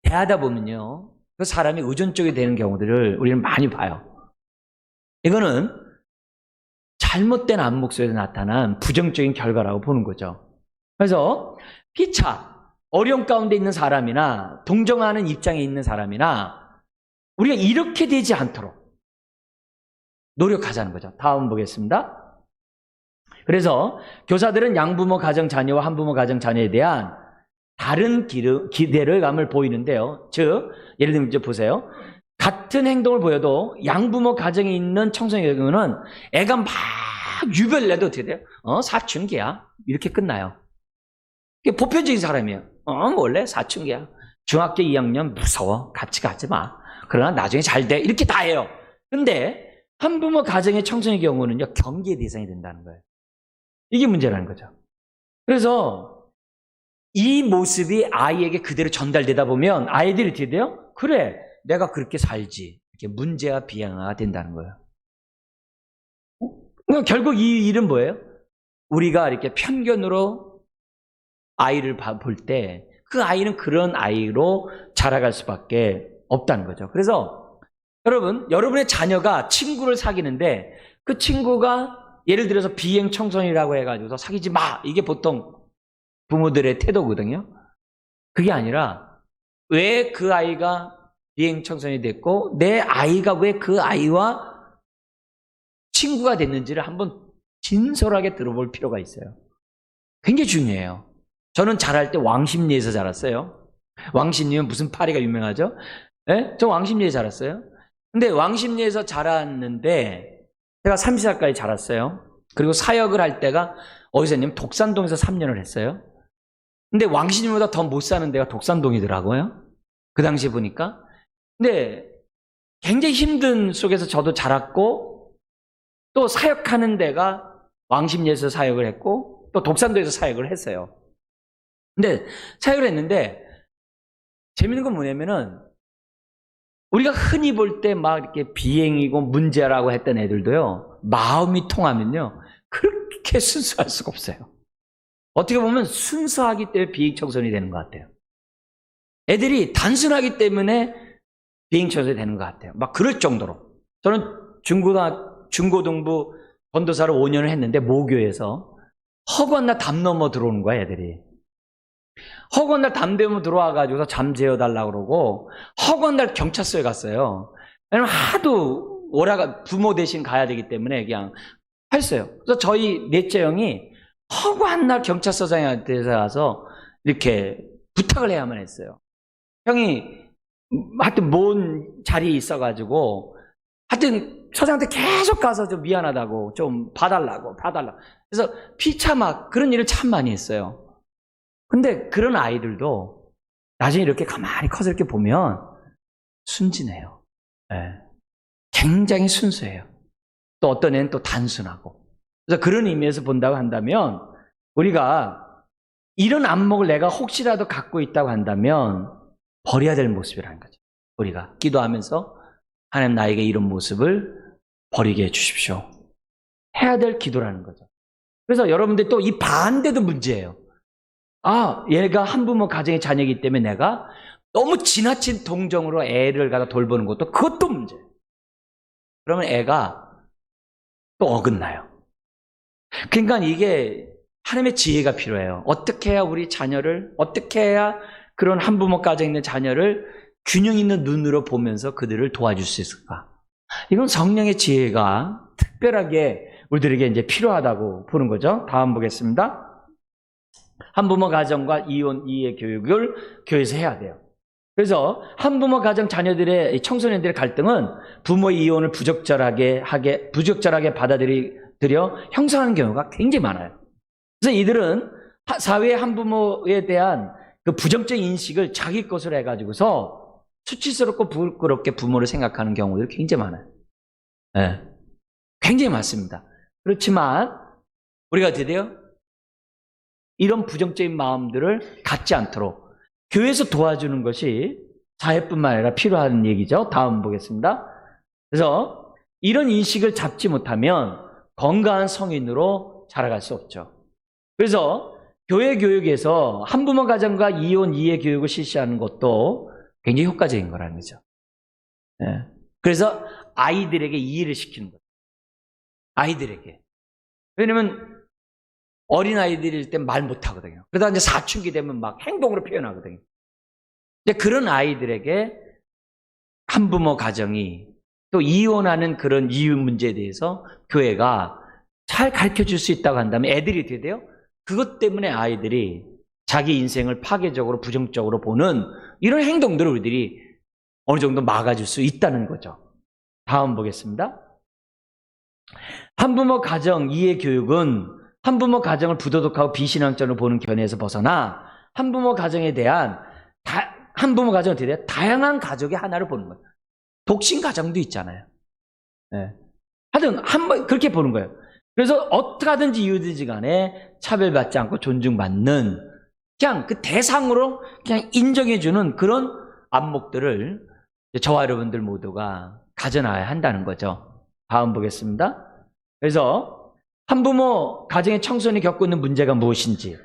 대하다 보면요, 그 사람이 의존적이 되는 경우들을 우리는 많이 봐요. 이거는 잘못된 안목 속에서 나타난 부정적인 결과라고 보는 거죠. 그래서 피차 어려움 가운데 있는 사람이나 동정하는 입장에 있는 사람이나 우리가 이렇게 되지 않도록 노력하자는 거죠. 다음 보겠습니다. 그래서 교사들은 양부모 가정 자녀와 한부모 가정 자녀에 대한 다른 기대감을 보이는데요. 즉, 예를 들면 이제 보세요. 같은 행동을 보여도 양부모 가정에 있는 청소년의 경우는 애가 막 유별내도 어떻게 돼요? 사춘기야. 이렇게 끝나요. 이게 보편적인 사람이에요. 원래 사춘기야. 중학교 2학년 무서워. 같이 가지 마. 그러나 나중에 잘 돼. 이렇게 다 해요. 근데 한부모 가정의 청소년의 경우는요, 경계의 대상이 된다는 거예요. 이게 문제라는 거죠. 그래서 이 모습이 아이에게 그대로 전달되다 보면 아이들이 어떻게 돼요? 그래, 내가 그렇게 살지. 이렇게 문제와 비양화가 된다는 거예요. 그러니까 결국 이 일은 뭐예요? 우리가 이렇게 편견으로 아이를 볼 때 그 아이는 그런 아이로 자라갈 수밖에 없다는 거죠. 그래서 여러분의 자녀가 친구를 사귀는데 그 친구가 예를 들어서 비행 청소년이라고 해가지고 사귀지 마. 이게 보통 부모들의 태도거든요. 그게 아니라 왜 그 아이가 비행 청소년이 됐고 내 아이가 왜 그 아이와 친구가 됐는지를 한번 진솔하게 들어볼 필요가 있어요. 굉장히 중요해요. 저는 자랄 때 왕십리에서 자랐어요. 왕십리면 무슨 파리가 유명하죠? 네? 저 왕십리에 자랐어요. 근데 왕십리에서 자랐는데 제가 30살까지 자랐어요. 그리고 사역을 할 때가 어디서 했냐면 독산동에서 3년을 했어요. 근데 왕십리보다 더 못 사는 데가 독산동이더라고요. 그 당시에 보니까. 근데 굉장히 힘든 속에서 저도 자랐고 또 사역하는 데가 왕십리에서 사역을 했고 또 독산도에서 사역을 했어요. 근데 사역을 했는데 재밌는 건 뭐냐면은 우리가 흔히 볼 때 막 이렇게 비행이고 문제라고 했던 애들도요, 마음이 통하면요, 그렇게 순수할 수가 없어요. 어떻게 보면 순수하기 때문에 비행 청소년이 되는 것 같아요. 애들이 단순하기 때문에 비행 청소년이 되는 것 같아요. 막 그럴 정도로. 저는 중고등부 전도사를 5년을 했는데 모교에서 허구한 날 담 넘어 들어오는 거야, 애들이. 허구한 날 담 넘어 들어와가지고 잠 재워달라고 그러고 허구한 날 경찰서에 갔어요. 왜냐면 하도 부모 대신 가야 되기 때문에 그냥 했어요. 그래서 저희 넷째 형이 허구한 날 경찰서장한테 가서 이렇게 부탁을 해야만 했어요. 형이 하여튼 먼 자리에 있어가지고 하여튼 서장한테 계속 가서 좀 미안하다고 좀 봐달라고. 그래서 피차 막 그런 일을 참 많이 했어요. 근데 그런 아이들도 나중에 이렇게 가만히 커서 이렇게 보면 순진해요. 네. 굉장히 순수해요. 또 어떤 애는 또 단순하고. 그래서 그런 의미에서 본다고 한다면 우리가 이런 안목을 내가 혹시라도 갖고 있다고 한다면 버려야 될 모습이라는 거죠. 우리가 기도하면서 하나님 나에게 이런 모습을 버리게 해주십시오. 해야 될 기도라는 거죠. 그래서 여러분들 또 이 반대도 문제예요. 얘가 한부모 가정의 자녀이기 때문에 내가 너무 지나친 동정으로 애를 갖다 돌보는 것도 그것도 문제예요. 그러면 애가 또 어긋나요. 그러니까 이게 하나님의 지혜가 필요해요. 어떻게 해야 우리 자녀를, 어떻게 해야 그런 한부모 가정에 있는 자녀를 균형 있는 눈으로 보면서 그들을 도와줄 수 있을까? 이건 성령의 지혜가 특별하게 우리들에게 이제 필요하다고 보는 거죠. 다음 보겠습니다. 한부모 가정과 이혼 이해 교육을 교회에서 해야 돼요. 그래서 한부모 가정 자녀들의 청소년들의 갈등은 부모의 이혼을 부적절하게 받아들여 형성하는 경우가 굉장히 많아요. 그래서 이들은 사회의 한부모에 대한 그 부정적 인식을 자기 것으로 해가지고서 수치스럽고 부끄럽게 부모를 생각하는 경우들이 굉장히 많아요. 네. 굉장히 많습니다. 그렇지만 우리가 어떻게 돼요? 이런 부정적인 마음들을 갖지 않도록 교회에서 도와주는 것이 사회뿐만 아니라 필요한 얘기죠. 다음 보겠습니다. 그래서 이런 인식을 잡지 못하면 건강한 성인으로 자라갈 수 없죠. 그래서 교회 교육에서 한부모 가정과 이혼 이해 교육을 실시하는 것도 굉장히 효과적인 거라는 거죠. 네. 그래서 아이들에게 이해를 시키는 거죠. 아이들에게. 왜냐면 어린아이들일 땐 말 못하거든요. 그러다 이제 사춘기 되면 막 행동으로 표현하거든요. 근데 그런 아이들에게 한부모 가정이 또 이혼하는 그런 이유 문제에 대해서 교회가 잘 가르쳐 줄 수 있다고 한다면 애들이 어떻게 돼요? 그것 때문에 아이들이 자기 인생을 파괴적으로 부정적으로 보는 이런 행동들을 우리들이 어느 정도 막아줄 수 있다는 거죠. 다음 보겠습니다. 한부모 가정 이해 교육은 한부모 가정을 부도덕하고 비신앙적으로 보는 견해에서 벗어나 한부모 가정에 대한 한부모 가정에 대한 다양한 가족의 하나를 보는 거예요. 독신 가정도 있잖아요. 네. 하여튼 그렇게 보는 거예요. 그래서 어떻게 하든지 이유든지 간에 차별받지 않고 존중받는 그냥 그 대상으로 그냥 인정해주는 그런 안목들을 저와 여러분들 모두가 가져나야 한다는 거죠. 다음 보겠습니다. 그래서 한부모 가정의 청소년이 겪고 있는 문제가 무엇인지,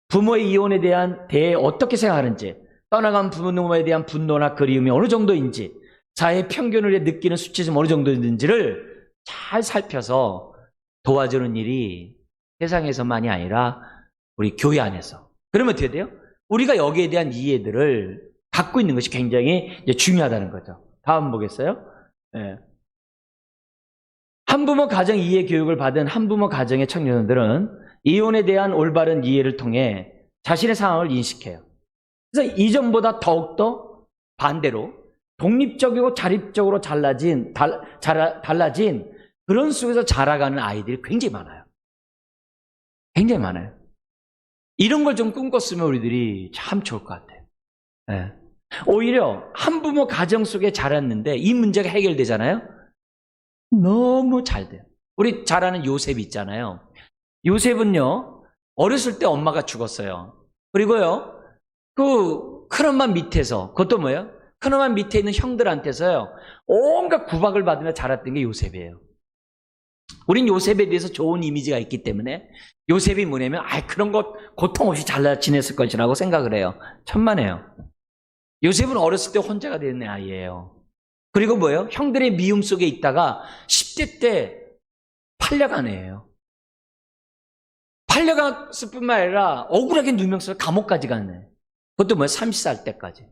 부모의 이혼에 대한 대해 어떻게 생각하는지, 떠나간 부모에 대한 분노나 그리움이 어느 정도인지, 사회 평균을 느끼는 수치심 어느 정도인지를 잘 살펴서 도와주는 일이 세상에서만이 아니라 우리 교회 안에서. 그러면 어떻게 돼요? 우리가 여기에 대한 이해들을 갖고 있는 것이 굉장히 중요하다는 거죠. 다음 보겠어요? 네. 한부모 가정 이해 교육을 받은 한부모 가정의 청년들은 이혼에 대한 올바른 이해를 통해 자신의 상황을 인식해요. 그래서 이전보다 더욱더 반대로 독립적이고 자립적으로 달라진 그런 속에서 자라가는 아이들이 굉장히 많아요. 굉장히 많아요. 이런 걸 좀 꿈꿨으면 우리들이 참 좋을 것 같아요. 네. 오히려 한부모 가정 속에 자랐는데 이 문제가 해결되잖아요. 너무 잘 돼요. 우리 잘 아는 요셉 있잖아요. 요셉은요, 어렸을 때 엄마가 죽었어요. 그리고요, 그 큰엄마 밑에서, 그것도 뭐예요? 큰엄마 밑에 있는 형들한테서요, 온갖 구박을 받으며 자랐던 게 요셉이에요. 우린 요셉에 대해서 좋은 이미지가 있기 때문에 요셉이 뭐냐면 그런 것 고통 없이 잘 지냈을 것이라고 생각을 해요. 천만에요. 요셉은 어렸을 때 혼자가 된 아이예요. 그리고 뭐예요? 형들의 미움 속에 있다가 10대 때 팔려간 애예요. 팔려갔을 뿐만 아니라 억울하게 누명서 감옥까지 간 애. 그것도 뭐예요? 30살 때까지.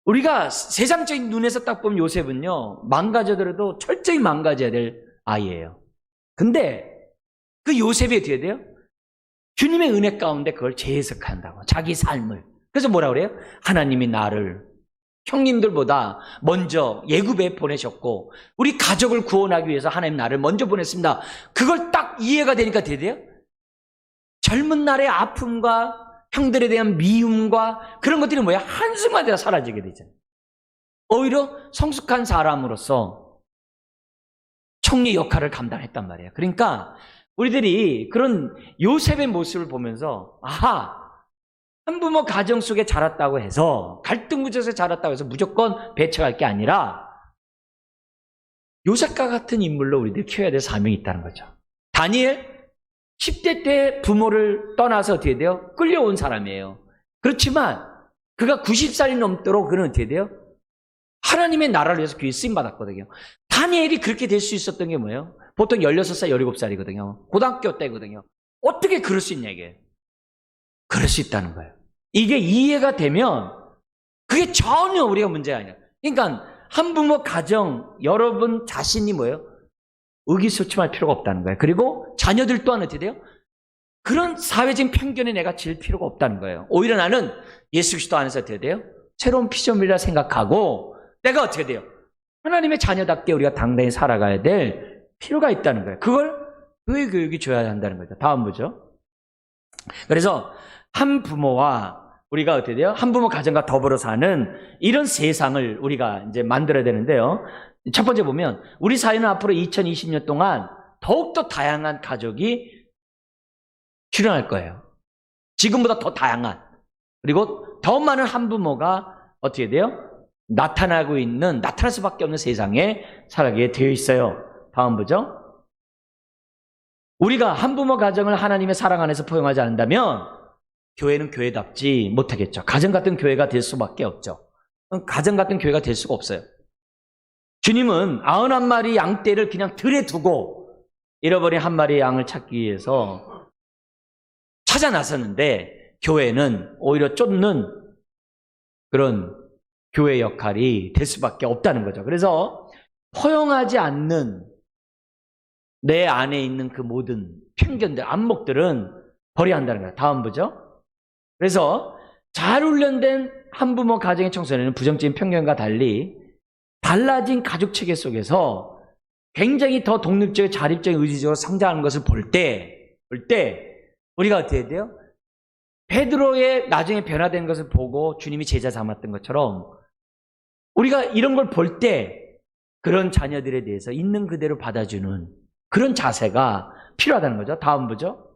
우리가 세상적인 눈에서 딱 보면 요셉은요, 망가져더라도 철저히 망가져야 될 아이예요. 근데 그 요셉이 어떻게 돼요? 주님의 은혜 가운데 그걸 재해석한다고. 자기 삶을. 그래서 뭐라 그래요? 하나님이 나를 형님들보다 먼저 예굽에 보내셨고 우리 가족을 구원하기 위해서 하나님 나를 먼저 보냈습니다. 그걸 딱 이해가 되니까 돼요? 젊은 날의 아픔과 형들에 대한 미움과 그런 것들이 뭐야? 한순간에 사라지게 되잖아요. 오히려 성숙한 사람으로서 총리 역할을 감당했단 말이에요. 그러니까 우리들이 그런 요셉의 모습을 보면서 아하, 한부모 가정 속에 자랐다고 해서 갈등 구조에서 자랐다고 해서 무조건 배척할 게 아니라 요셉과 같은 인물로 우리들이 키워야 될 사명이 있다는 거죠. 다니엘 10대 때 부모를 떠나서 어떻게 돼요? 끌려온 사람이에요. 그렇지만 그가 90살이 넘도록 그는 어떻게 돼요? 하나님의 나라를 위해서 귀에 쓰임받았거든요. 다니엘이 그렇게 될 수 있었던 게 뭐예요? 보통 16살, 17살이거든요. 고등학교 때거든요. 어떻게 그럴 수 있냐 이게. 그럴 수 있다는 거예요. 이게 이해가 되면 그게 전혀 우리가 문제가 아니라. 그러니까 한부모 가정 여러분 자신이 뭐예요? 의기소침할 필요가 없다는 거예요. 그리고 자녀들 또한 어떻게 돼요? 그런 사회적인 편견에 내가 질 필요가 없다는 거예요. 오히려 나는 예수 그리스도 안에서 어떻게 돼요? 새로운 피조물이라 생각하고 내가 어떻게 돼요? 하나님의 자녀답게 우리가 당당히 살아가야 될 필요가 있다는 거예요. 그걸 교회 교육이 줘야 한다는 거죠. 다음 보죠. 그래서 한 부모와 우리가 어떻게 돼요? 한 부모 가정과 더불어 사는 이런 세상을 우리가 이제 만들어야 되는데요. 첫 번째 보면 우리 사회는 앞으로 2020년 동안 더욱더 다양한 가족이 출현할 거예요. 지금보다 더 다양한 그리고 더 많은 한부모가 어떻게 돼요? 나타날 수밖에 없는 세상에 살게 되어 있어요. 다음 보죠. 우리가 한부모 가정을 하나님의 사랑 안에서 포용하지 않는다면 교회는 교회답지 못하겠죠. 가정 같은 교회가 될 수밖에 없죠. 가정 같은 교회가 될 수가 없어요. 주님은 91마리 양떼를 그냥 들에 두고 잃어버린 한 마리의 양을 찾기 위해서 찾아 나섰는데 교회는 오히려 쫓는 그런 교회 역할이 될 수밖에 없다는 거죠. 그래서 포용하지 않는 내 안에 있는 그 모든 편견들, 안목들은 버려야 한다는 거예요. 다음 보죠. 그래서 잘 훈련된 한부모 가정의 청소년은 부정적인 편견과 달리 달라진 가족 체계 속에서 굉장히 더 독립적이고 자립적인 의지적으로 성장하는 것을 볼 때 우리가 어떻게 해야 돼요? 베드로의 나중에 변화된 것을 보고 주님이 제자 삼았던 것처럼 우리가 이런 걸 볼 때 그런 자녀들에 대해서 있는 그대로 받아주는 그런 자세가 필요하다는 거죠. 다음 보죠.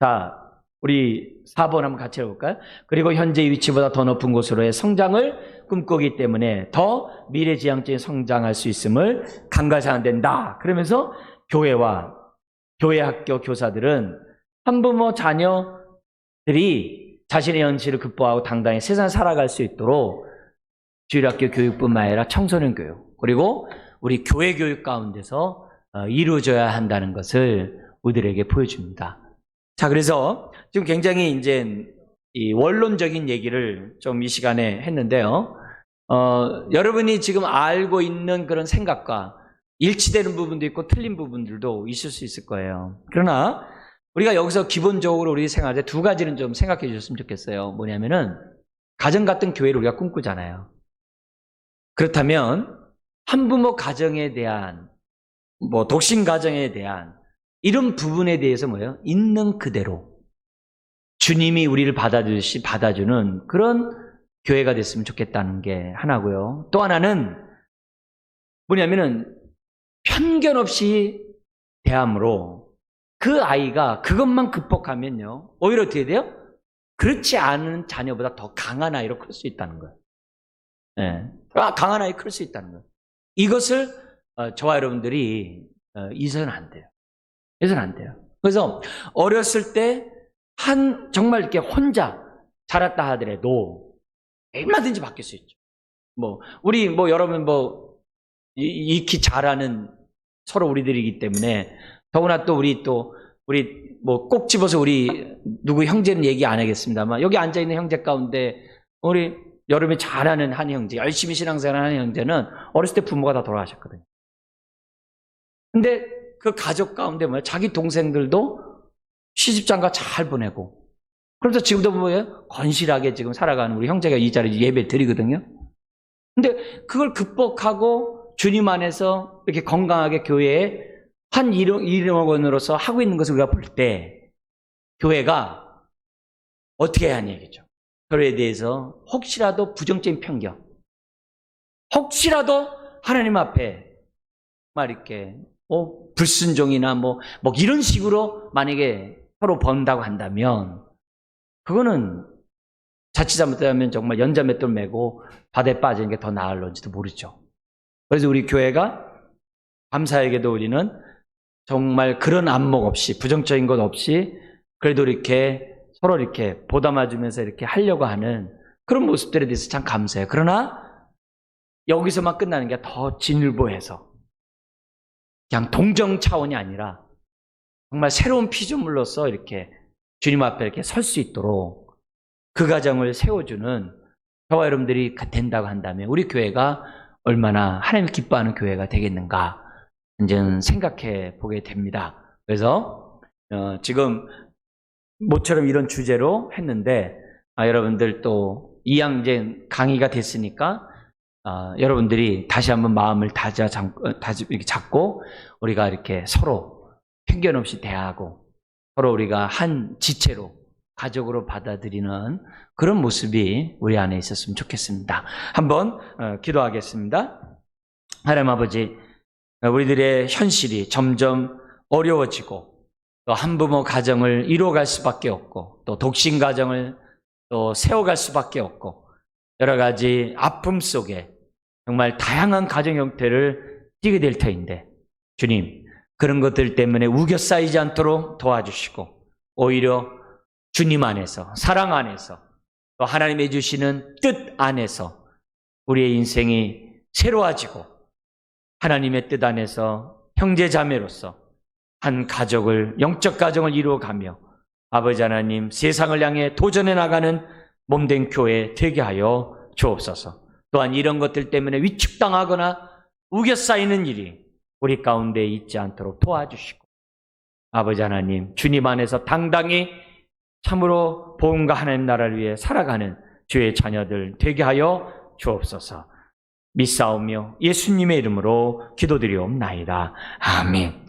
자, 우리 4번 한번 같이 해볼까요? 그리고 현재 위치보다 더 높은 곳으로의 성장을 꿈꾸기 때문에 더 미래지향적인 성장할 수 있음을 간과해서는 안 된다. 그러면서 교회와 교회 학교 교사들은 한부모 자녀들이 자신의 현실을 극복하고 당당히 세상을 살아갈 수 있도록 주일학교 교육뿐만 아니라 청소년 교육 그리고 우리 교회 교육 가운데서 이루어져야 한다는 것을 우리들에게 보여줍니다. 자, 그래서 지금 굉장히 이제 이 원론적인 얘기를 좀 이 시간에 했는데요. 여러분이 지금 알고 있는 그런 생각과 일치되는 부분도 있고 틀린 부분들도 있을 수 있을 거예요. 그러나 우리가 여기서 기본적으로 우리 생활에 두 가지는 좀 생각해 주셨으면 좋겠어요. 뭐냐면은 가정 같은 교회를 우리가 꿈꾸잖아요. 그렇다면 한부모 가정에 대한 독신 가정에 대한 이런 부분에 대해서 뭐예요? 있는 그대로 주님이 우리를 받아주듯이 받아주는 그런 교회가 됐으면 좋겠다는 게 하나고요. 또 하나는 뭐냐면은 편견 없이 대함으로 그 아이가 그것만 극복하면요. 오히려 어떻게 돼요? 그렇지 않은 자녀보다 더 강한 아이로 클 수 있다는 거예요. 네. 강한 아이 클 수 있다는 거예요. 이것을 저와 여러분들이 잊어서는 안 돼요. 잊어서는 안 돼요. 그래서 어렸을 때 정말 이렇게 혼자 자랐다 하더라도 얼마든지 바뀔 수 있죠. 우리 여러분 익히 잘 아는 서로 우리들이기 때문에 더구나 또 우리 꼭 집어서 우리 누구 형제는 얘기 안 하겠습니다만 여기 앉아 있는 형제 가운데 우리 여러분이 잘 아는 한 형제, 열심히 신앙생활하는 형제는 어렸을 때 부모가 다 돌아가셨거든요. 근데 그 가족 가운데 자기 동생들도 시집장가 잘 보내고 그러면서 지금도 뭐예요? 건실하게 지금 살아가는 우리 형제가 이 자리에 예배 드리거든요. 근데 그걸 극복하고 주님 안에서 이렇게 건강하게 교회에 한 일원으로서 하고 있는 것을 우리가 볼 때 교회가 어떻게 해야 하는 얘기죠. 교회에 대해서 혹시라도 부정적인 편견, 혹시라도 하나님 앞에 막 이렇게 불순종이나 뭐 이런 식으로 만약에 서로 번다고 한다면 그거는 자칫 잘못하면 정말 연자맷돌 메고 바다에 빠지는 게 더 나을런지도 모르죠. 그래서 우리 교회가 감사하게도 우리는 정말 그런 안목 없이 부정적인 것 없이 그래도 이렇게 서로 이렇게 보담아주면서 이렇게 하려고 하는 그런 모습들에 대해서 참 감사해요. 그러나 여기서만 끝나는 게 더 진일보해서 그냥 동정 차원이 아니라 정말 새로운 피조물로서 이렇게 주님 앞에 이렇게 설 수 있도록 그 가정을 세워주는 저와 여러분들이 된다고 한다면 우리 교회가 얼마나 하나님을 기뻐하는 교회가 되겠는가 이제는 생각해 보게 됩니다. 그래서 지금 모처럼 이런 주제로 했는데 여러분들 또 이제 강의가 됐으니까 여러분들이 다시 한번 마음을 이렇게 잡고 우리가 이렇게 서로 편견 없이 대하고 서로 우리가 한 지체로 가족으로 받아들이는 그런 모습이 우리 안에 있었으면 좋겠습니다. 한번 기도하겠습니다. 하나님 아버지, 우리들의 현실이 점점 어려워지고 또 한부모 가정을 이루어갈 수밖에 없고 또 독신 가정을 또 세워갈 수밖에 없고 여러 가지 아픔 속에 정말 다양한 가정 형태를 띠게 될 터인데 주님, 그런 것들 때문에 우겨 쌓이지 않도록 도와주시고 오히려 주님 안에서 사랑 안에서 또 하나님이 주시는 뜻 안에서 우리의 인생이 새로워지고 하나님의 뜻 안에서 형제 자매로서 한 가족을 영적 가정을 이루어가며 아버지 하나님 세상을 향해 도전해 나가는 몸된 교회 되게 하여 주옵소서. 또한 이런 것들 때문에 위축당하거나 우겨 쌓이는 일이 우리 가운데 있지 않도록 도와주시고 아버지 하나님 주님 안에서 당당히 참으로 복음과 하나님 나라를 위해 살아가는 주의 자녀들 되게 하여 주옵소서. 믿사오며 예수님의 이름으로 기도드리옵나이다. 아멘.